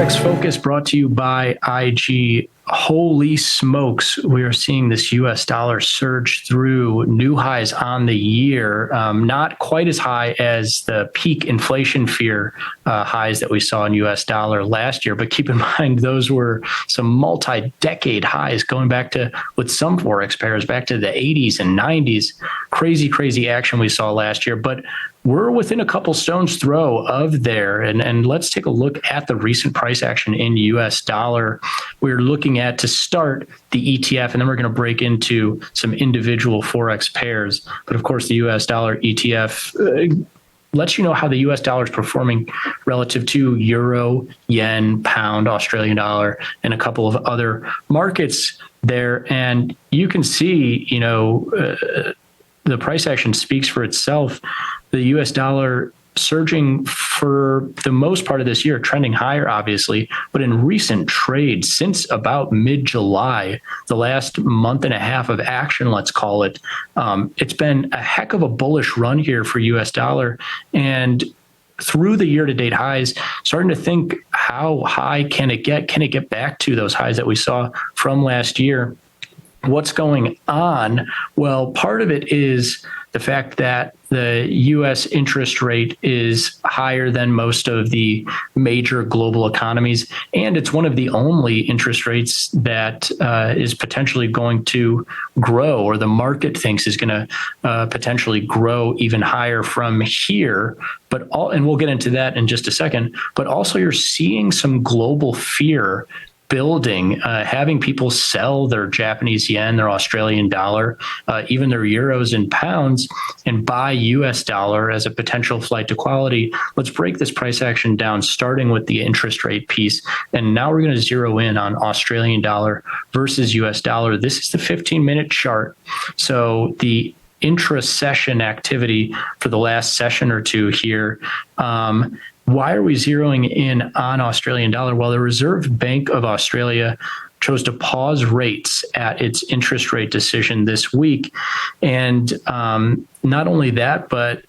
Forex Focus brought to you by IG. Holy smokes, we are seeing this US dollar surge through new highs on the year. Not quite as high as the peak inflation fear highs that we saw in US dollar last year, but keep in mind those were some multi-decade highs going back to, with some Forex pairs, back to the 80s and 90s. Crazy action we saw last year, but we're within a couple stones throw of there. And let's take a look at the recent price action in US dollar. We're looking at, to start, the ETF, and then we're going to break into some individual Forex pairs. But of course, the US dollar ETF lets you know how the US dollar is performing relative to euro, yen, pound, Australian dollar, and a couple of other markets there. And you can see, the price action speaks for itself. The US dollar surging for the most part of this year, trending higher, obviously, but in recent trades since about mid-July, the last month and a half of action, let's call it, it's been a heck of a bullish run here for US dollar. And through the year-to-date highs, starting to think, how high can it get? Can it get back to those highs that we saw from last year? What's going on? Well, part of it is the fact that the U.S. interest rate is higher than most of the major global economies, and it's one of the only interest rates that is potentially going to grow, or the market thinks is going to potentially grow even higher from here. And we'll get into that in just a second. But also, you're seeing some global fear building, having people sell their Japanese yen, their Australian dollar, even their euros and pounds, and buy US dollar as a potential flight to quality. Let's break this price action down, starting with the interest rate piece. And now we're going to zero in on Australian dollar versus US dollar. This is the 15-minute chart. So the intra-session activity for the last session or two here. Why are we zeroing in on Australian dollar? Well, the Reserve Bank of Australia chose to pause rates at its interest rate decision this week. And not only that, but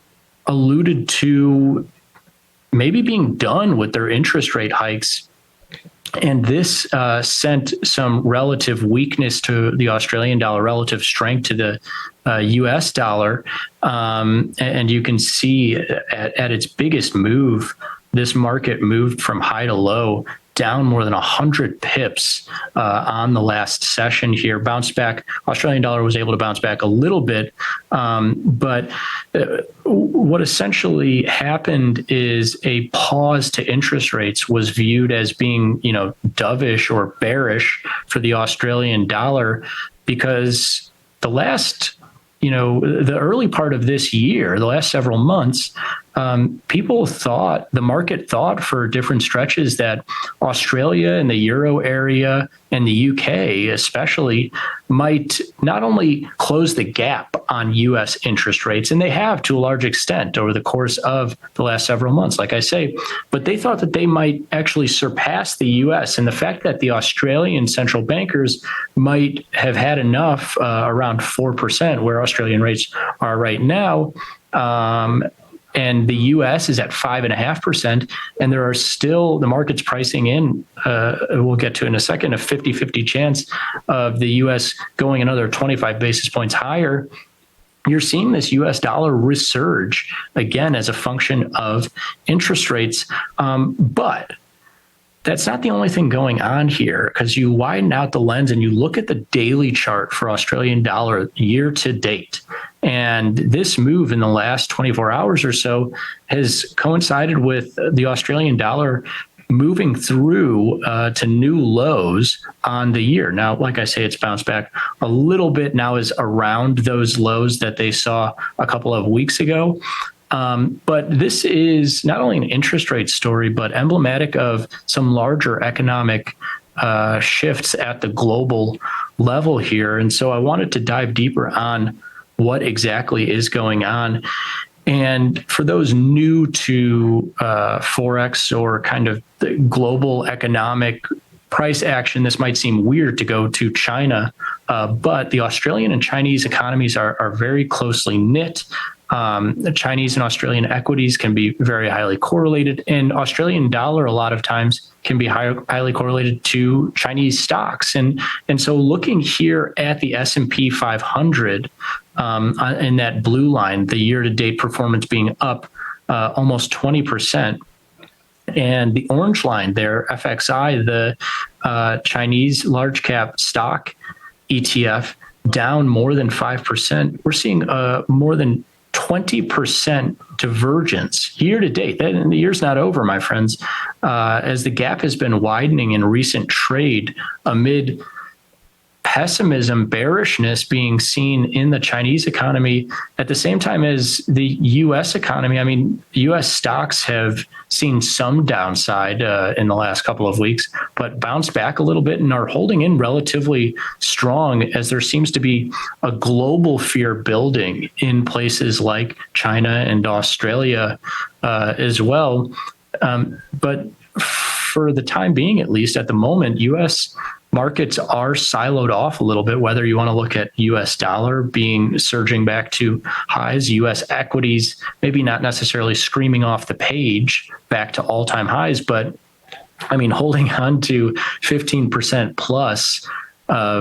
alluded to maybe being done with their interest rate hikes. And this sent some relative weakness to the Australian dollar, relative strength to the US dollar. And you can see at its biggest move, this market moved from high to low, down more than 100 pips on the last session here. Bounced back. Australian dollar was able to bounce back a little bit. But what essentially happened is a pause to interest rates was viewed as being, dovish or bearish for the Australian dollar, because the last, the early part of this year, the last several months, the market thought for different stretches that Australia and the Euro area and the UK especially might not only close the gap on US interest rates, and they have to a large extent over the course of the last several months, like I say, but they thought that they might actually surpass the US. And the fact that the Australian central bankers might have had enough, around 4%, where Australian rates are right now, and the U.S. is at 5.5%, and there are still, the market's pricing in, we'll get to in a second, a 50-50 chance of the U.S. going another 25 basis points higher. You're seeing this U.S. dollar resurge again as a function of interest rates. But that's not the only thing going on here, because you widen out the lens and you look at the daily chart for Australian dollar year to date. And this move in the last 24 hours or so has coincided with the Australian dollar moving through to new lows on the year. Now, like I say, it's bounced back a little bit, now is around those lows that they saw a couple of weeks ago. But this is not only an interest rate story, but emblematic of some larger economic shifts at the global level here. And so I wanted to dive deeper on what exactly is going on. And for those new to Forex or kind of the global economic price action, this might seem weird to go to China, but the Australian and Chinese economies are very closely knit. The Chinese and Australian equities can be very highly correlated, and Australian dollar a lot of times can be highly correlated to Chinese stocks. And so looking here at the S&P 500 in that blue line, the year-to-date performance being up almost 20%. And the orange line there, FXI, the Chinese large cap stock ETF, down more than 5%. We're seeing more than 20% divergence year to date. And the year's not over, my friends, as the gap has been widening in recent trade amid pessimism, bearishness being seen in the Chinese economy at the same time as the U.S. economy. I mean, U.S. stocks have seen some downside in the last couple of weeks, but bounced back a little bit and are holding in relatively strong as there seems to be a global fear building in places like China and Australia as well. But for the time being, at least at the moment, U.S. markets are siloed off a little bit, whether you want to look at U.S. dollar surging back to highs, U.S. equities, maybe not necessarily screaming off the page back to all-time highs, but I mean, holding on to 15% plus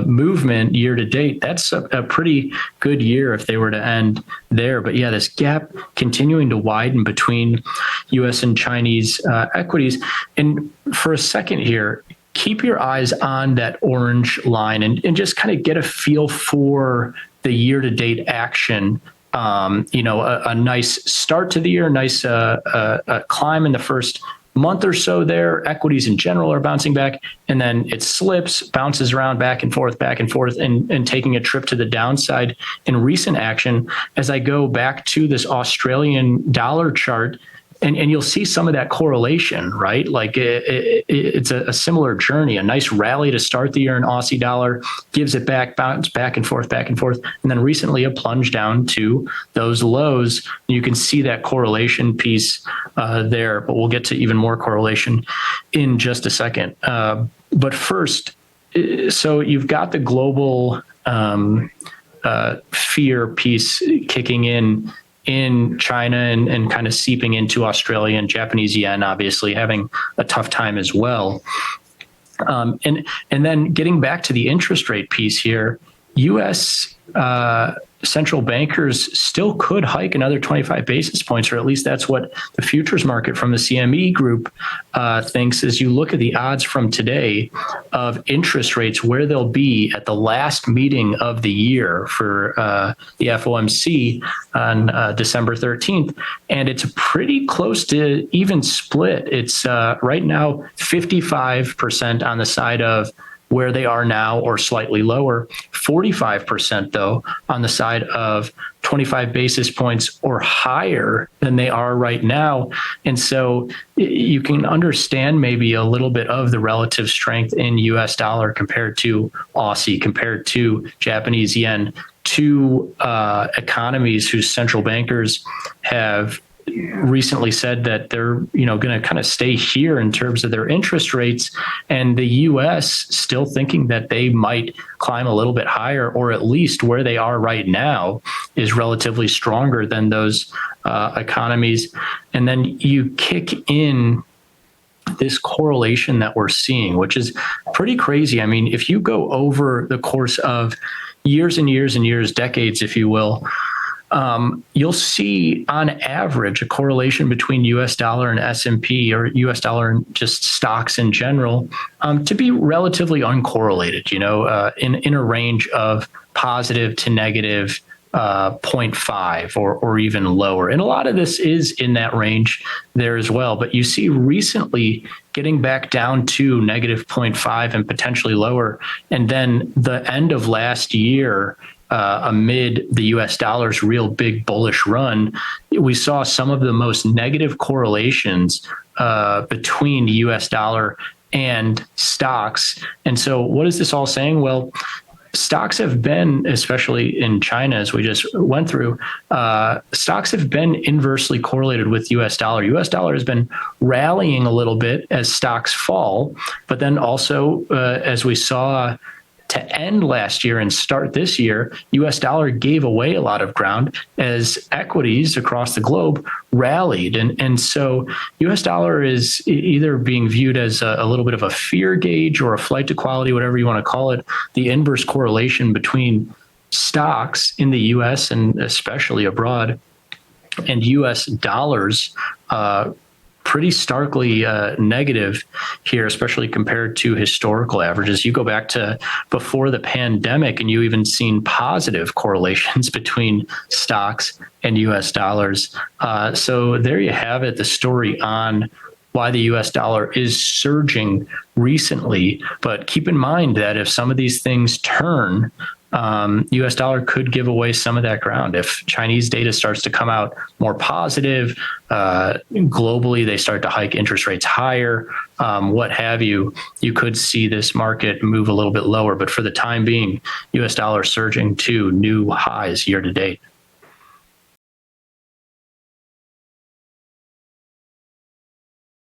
movement year to date, that's a pretty good year if they were to end there. But yeah, this gap continuing to widen between U.S. and Chinese equities. And for a second here, keep your eyes on that orange line and just kind of get a feel for the year-to-date action. A nice start to the year, nice climb in the first month or so there. Equities in general are bouncing back, and then it slips, bounces around back and forth, and taking a trip to the downside in recent action. As I go back to this Australian dollar chart, and you'll see some of that correlation, right? Like it's a similar journey, a nice rally to start the year in Aussie dollar, gives it back, bounce back and forth, and then recently a plunge down to those lows. You can see that correlation piece there, but we'll get to even more correlation in just a second. But first, so you've got the global fear piece kicking in China and kind of seeping into Australia, and Japanese yen obviously having a tough time as well. And then getting back to the interest rate piece here, U.S. Central bankers still could hike another 25 basis points, or at least that's what the futures market from the CME group thinks. As you look at the odds from today of interest rates, where they'll be at the last meeting of the year for the FOMC on December 13th, and it's pretty close to even split. It's right now 55% on the side of where they are now or slightly lower, 45% though on the side of 25 basis points or higher than they are right now. And so you can understand maybe a little bit of the relative strength in US dollar compared to Aussie, compared to Japanese yen, two economies whose central bankers have recently said that they're going to kind of stay here in terms of their interest rates, and the US still thinking that they might climb a little bit higher, or at least where they are right now is relatively stronger than those economies. And then you kick in this correlation that we're seeing, which is pretty crazy. I mean, if you go over the course of years and years and years, decades, if you will, you'll see on average a correlation between US dollar and S&P, or US dollar and just stocks in general, to be relatively uncorrelated, in a range of positive to negative 0.5 or even lower. And a lot of this is in that range there as well. But you see recently getting back down to negative 0.5 and potentially lower. And then the end of last year, amid the US dollar's real big bullish run, we saw some of the most negative correlations between the US dollar and stocks. And so what is this all saying? Well, stocks have been, especially in China, as we just went through, stocks have been inversely correlated with US dollar. US dollar has been rallying a little bit as stocks fall, but then also, as we saw to end last year and start this year, US dollar gave away a lot of ground as equities across the globe rallied. And so US dollar is either being viewed as a little bit of a fear gauge or a flight to quality, whatever you want to call it, the inverse correlation between stocks in the US and especially abroad and US dollars, pretty starkly negative here, especially compared to historical averages. You go back to before the pandemic and you even seen positive correlations between stocks and US dollars. So there you have it, the story on why the US dollar is surging recently. But keep in mind that if some of these things turn, US dollar could give away some of that ground. If Chinese data starts to come out more positive, globally, they start to hike interest rates higher, what have you, you could see this market move a little bit lower. But for the time being, US dollar surging to new highs year to date.